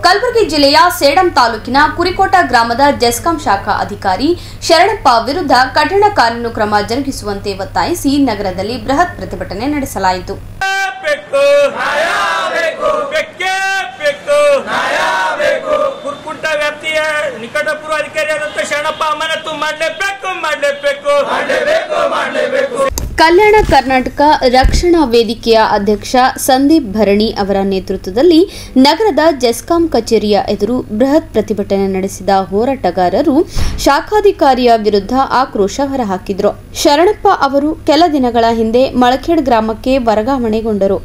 ಕಲಬುರಗಿ ಜಿಲ್ಲೆಯ ಸೇಡಂ ತಾಲೂಕಿನ ಕುರಿಕೋಟ ಗ್ರಾಮದ ಜೆಸ್ಕಾಂ ಶಾಖಾ ಅಧಿಕಾರಿ ಶರಣಪ್ಪ ವಿರುದ್ಧ ಕಠಿಣ ಕಾನೂನು ಕ್ರಮ ಜರುಗಿಸುವಂತೆ ಒತ್ತಾಯಿಸಿ ನಗರದಲ್ಲಿ ಬೃಹತ್ ಪ್ರತಿಭಟನೆ ನಡೆಸಲಾಯಿತು. ಕುರಿಕೋಟ ವ್ಯಾಪ್ತಿಯ ನಿಕಟಪೂರ್ವ ಅಧಿಕಾರಿಯಾದಂತಹ ಶರಣಪ್ಪ ಅಮಾನತು ಮಾಡಲೇಬೇಕು. ಕಲ್ಯಾಣ ಕರ್ನಾಟಕ ರಕ್ಷಣಾ ವೇದಿಕೆಯ ಅಧ್ಯಕ್ಷ ಸಂದೀಪ್ ಭರಣಿ ಅವರ ನೇತೃತ್ವದಲ್ಲಿ ನಗರದ ಜೆಸ್ಕಾಂ ಕಚೇರಿಯ ಎದುರು ಬೃಹತ್ ಪ್ರತಿಭಟನೆ ನಡೆಸಿದ ಹೋರಾಟಗಾರರು ಶಾಖಾಧಿಕಾರಿಯ ವಿರುದ್ಧ ಆಕ್ರೋಶ ಹೊರಹಾಕಿದರು. ಶರಣಪ್ಪ ಅವರು ಕೆಲ ದಿನಗಳ ಹಿಂದೆ ಮಳಖೇಡ್ ಗ್ರಾಮಕ್ಕೆ ವರ್ಗಾವಣೆಗೊಂಡರು.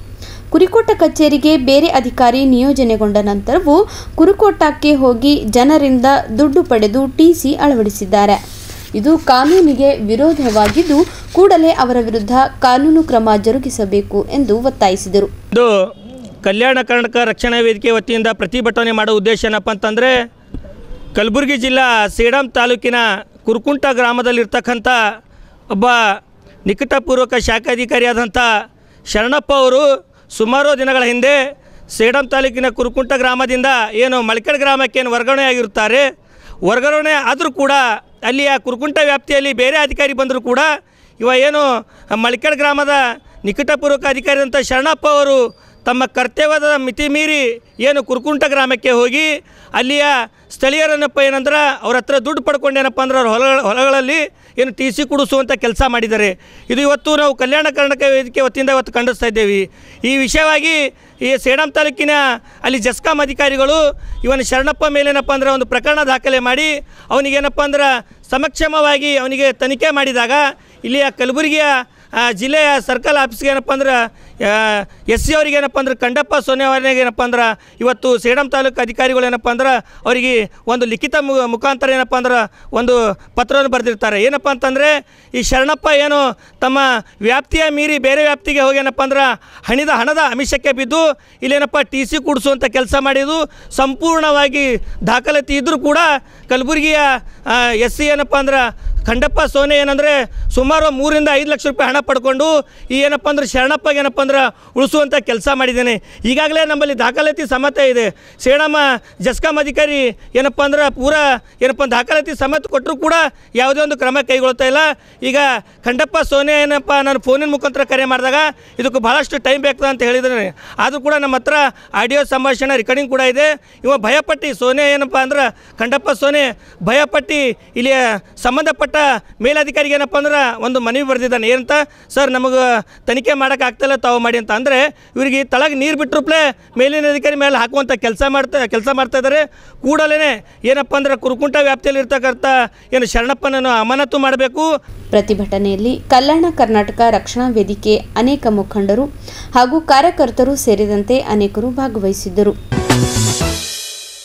ಕುರಿಕೋಟ ಕಚೇರಿಗೆ ಬೇರೆ ಅಧಿಕಾರಿ ನಿಯೋಜನೆಗೊಂಡ ನಂತರವೂ ಕುರಿಕೋಟಕ್ಕೆ ಹೋಗಿ ಜನರಿಂದ ದುಡ್ಡು ಪಡೆದು ಟಿಸಿ ಅಳವಡಿಸಿದ್ದಾರೆ. ಇದು ಕಾನೂನಿಗೆ ವಿರೋಧವಾಗಿದ್ದು ಕೂಡಲೇ ಅವರ ವಿರುದ್ಧ ಕಾನೂನು ಕ್ರಮ ಜರುಗಿಸಬೇಕು ಎಂದು ಒತ್ತಾಯಿಸಿದರು. ಇದು ಕಲ್ಯಾಣ ಕರ್ನಾಟಕ ರಕ್ಷಣಾ ವೇದಿಕೆ ವತಿಯಿಂದ ಪ್ರತಿಭಟನೆ ಮಾಡುವ ಉದ್ದೇಶ ಏನಪ್ಪ ಅಂತಂದರೆ, ಕಲಬುರಗಿ ಜಿಲ್ಲಾ ಸೇಡಂ ತಾಲೂಕಿನ ಕುರುಕುಂಟ ಗ್ರಾಮದಲ್ಲಿರ್ತಕ್ಕಂಥ ಒಬ್ಬ ನಿಕಟಪೂರ್ವಕ ಶಾಖಾಧಿಕಾರಿಯಾದಂಥ ಶರಣಪ್ಪ ಅವರು ಸುಮಾರು ದಿನಗಳ ಹಿಂದೆ ಸೇಡಂ ತಾಲೂಕಿನ ಕುರುಕುಂಟ ಗ್ರಾಮದಿಂದ ಏನು ಮಳಖೇಡ್ ಗ್ರಾಮಕ್ಕೆ ಏನು ವರ್ಗಾವಣೆ ಆಗಿರುತ್ತಾರೆ. ವರ್ಗಾವಣೆ ಆದರೂ ಕೂಡ ಅಲ್ಲಿಯ ಕುರುಕುಂಟ ವ್ಯಾಪ್ತಿಯಲ್ಲಿ ಬೇರೆ ಅಧಿಕಾರಿ ಬಂದರೂ ಕೂಡ ಏನು ಮಳಖೇಡ್ ಗ್ರಾಮದ ನಿಕಟಪೂರ್ವಕ ಅಧಿಕಾರಿಯಾದಂಥ ಶರಣಪ್ಪ ಅವರು ತಮ್ಮ ಕರ್ತವ್ಯದ ಮಿತಿ ಮೀರಿ ಏನು ಕುರುಕುಂಟ ಗ್ರಾಮಕ್ಕೆ ಹೋಗಿ ಅಲ್ಲಿಯ ಸ್ಥಳೀಯರನ್ನಪ್ಪ ಏನಂದ್ರೆ ಅವ್ರ ಹತ್ರ ದುಡ್ಡು ಪಡ್ಕೊಂಡೇನಪ್ಪ ಅಂದ್ರೆ ಅವ್ರ ಹೊಲಗಳಲ್ಲಿ ಏನು ಟಿ ಸಿ ಕೊಡಿಸುವಂಥ ಕೆಲಸ ಮಾಡಿದ್ದಾರೆ. ಇದು ಇವತ್ತು ನಾವು ಕಲ್ಯಾಣ ಕರ್ನಾಟಕ ವೇದಿಕೆ ವತಿಯಿಂದ ಇವತ್ತು ಖಂಡಿಸ್ತಾ ಇದ್ದೇವೆ. ಈ ವಿಷಯವಾಗಿ ಈ ಸೇಡಂ ತಾಲೂಕಿನ ಅಲ್ಲಿ ಜೆಸ್ಕಾಂ ಅಧಿಕಾರಿಗಳು ಇವನ ಶರಣಪ್ಪ ಮೇಲೇನಪ್ಪ ಅಂದ್ರೆ ಒಂದು ಪ್ರಕರಣ ದಾಖಲೆ ಮಾಡಿ ಅವನಿಗೇನಪ್ಪ ಅಂದ್ರೆ ಸಮಕ್ಷಮವಾಗಿ ಅವನಿಗೆ ತನಿಖೆ ಮಾಡಿದಾಗ ಇಲ್ಲಿಯ ಕಲಬುರಗಿಯ ಜಿಲ್ಲೆಯ ಸರ್ಕಲ್ ಆಫೀಸ್ಗೆ ಏನಪ್ಪ ಅಂದ್ರೆ ಎಸ್ ಸಿ ಅವ್ರಿಗೆ ಏನಪ್ಪ ಅಂದ್ರೆ ಕಂಡಪ್ಪ ಸೋನೆ ಅವರಿಗೆ ಏನಪ್ಪ ಅಂದ್ರೆ ಇವತ್ತು ಸೇಡಂ ತಾಲೂಕು ಅಧಿಕಾರಿಗಳು ಏನಪ್ಪ ಅಂದ್ರೆ ಅವರಿಗೆ ಒಂದು ಲಿಖಿತ ಮುಖಾಂತರ ಏನಪ್ಪ ಅಂದ್ರೆ ಒಂದು ಪತ್ರವನ್ನು ಬರೆದಿರ್ತಾರೆ. ಏನಪ್ಪ ಅಂತಂದರೆ ಈ ಶರಣಪ್ಪ ಏನು ತಮ್ಮ ವ್ಯಾಪ್ತಿಯ ಮೀರಿ ಬೇರೆ ವ್ಯಾಪ್ತಿಗೆ ಹೋಗಿ ಏನಪ್ಪ ಅಂದ್ರೆ ಹಣದ ಆಮಿಷಕ್ಕೆ ಬಿದ್ದು ಇಲ್ಲೇನಪ್ಪ ಟಿ ಸಿ ಕೊಡಿಸುವಂಥ ಕೆಲಸ ಮಾಡಿದ್ದು ಸಂಪೂರ್ಣವಾಗಿ ದಾಖಲಾತಿ ಇದ್ದರೂ ಕೂಡ ಕಲಬುರಗಿಯ ಎಸ್ ಸಿ ಏನಪ್ಪ ಅಂದ್ರೆ ಕಂಡಪ್ಪ ಸೋನೆ ಏನಂದರೆ ಸುಮಾರು 3 ರಿಂದ 5 ಲಕ್ಷ ರೂಪಾಯಿ ಹಣ ಪಡ್ಕೊಂಡು ಈ ಏನಪ್ಪ ಅಂದ್ರೆ ಶರಣಪ್ಪಗೆ ಏನಪ್ಪ ಅಂದ್ರೆ ಉಳಿಸುವಂಥ ಕೆಲಸ ಮಾಡಿದ್ದೇನೆ. ಈಗಾಗಲೇ ನಮ್ಮಲ್ಲಿ ದಾಖಲಾತಿ ಸಮೇತ ಇದೆ. ಸೇಡಂ ಜೆಸ್ಕಾಂ ಅಧಿಕಾರಿ ಏನಪ್ಪ ಅಂದ್ರೆ ಪೂರಾ ಏನಪ್ಪ ದಾಖಲಾತಿ ಸಮೇತ ಕೊಟ್ಟರು ಕೂಡ ಯಾವುದೇ ಒಂದು ಕ್ರಮ ಕೈಗೊಳ್ತಾ ಇಲ್ಲ. ಈಗ ಕಂಡಪ್ಪ ಸೋನೆ ಏನಪ್ಪ ನಾನು ಫೋನಿನ ಮುಖಾಂತರ ಕರೆ ಮಾಡಿದಾಗ ಇದಕ್ಕೆ ಭಾಳಷ್ಟು ಟೈಮ್ ಬೇಕಾದ ಅಂತ ಹೇಳಿದ್ದೇನೆ. ಆದರೂ ಕೂಡ ನಮ್ಮ ಹತ್ರ ಆಡಿಯೋ ಸಂಭಾಷಣೆ ರೆಕಾರ್ಡಿಂಗ್ ಕೂಡ ಇದೆ. ಇವ ಭಯಪಟ್ಟು ಸೋನೆ ಏನಪ್ಪ ಅಂದ್ರೆ ಕಂಡಪ್ಪ ಸೋನೆ ಭಯಪಟ್ಟು ಇಲ್ಲಿ ಸಂಬಂಧಪಟ್ಟ ಮೇಲಧಿಕಾರಿಗೆ ಏನಪ್ಪ ಅಂದ್ರೆ ಒಂದು ಮನವಿ ಬರೆದಿದ್ದಾನೆ. ಏನಂತ, ಸರ್ ನಮಗೆ ತನಿಖೆ ಮಾಡೋಕ್ಕಾಗ್ತಿಲ್ಲ, ತಾವು ಮಾಡಿ ಅಂತ. ಅಂದರೆ ಇವರಿಗೆ ತಳಗೆ ನೀರು ಬಿಟ್ಟರುಪ್ಲೆ ಮೇಲಿನ ಅಧಿಕಾರಿ ಮೇಲೆ ಹಾಕುವಂಥ ಕೆಲಸ ಮಾಡ್ತಾ ಇದ್ದಾರೆ. ಕೂಡಲೇ ಏನಪ್ಪ ಅಂದ್ರೆ ಕುರುಕುಂಟ ವ್ಯಾಪ್ತಿಯಲ್ಲಿ ಇರ್ತಕ್ಕಂಥ ಏನು ಶರಣಪ್ಪನನ್ನು ಅಮಾನತು ಮಾಡಬೇಕು. ಪ್ರತಿಭಟನೆಯಲ್ಲಿ ಕಲ್ಯಾಣ ಕರ್ನಾಟಕ ರಕ್ಷಣಾ ವೇದಿಕೆ ಅನೇಕ ಮುಖಂಡರು ಹಾಗೂ ಕಾರ್ಯಕರ್ತರು ಸೇರಿದಂತೆ ಅನೇಕರು ಭಾಗವಹಿಸಿದ್ದರು.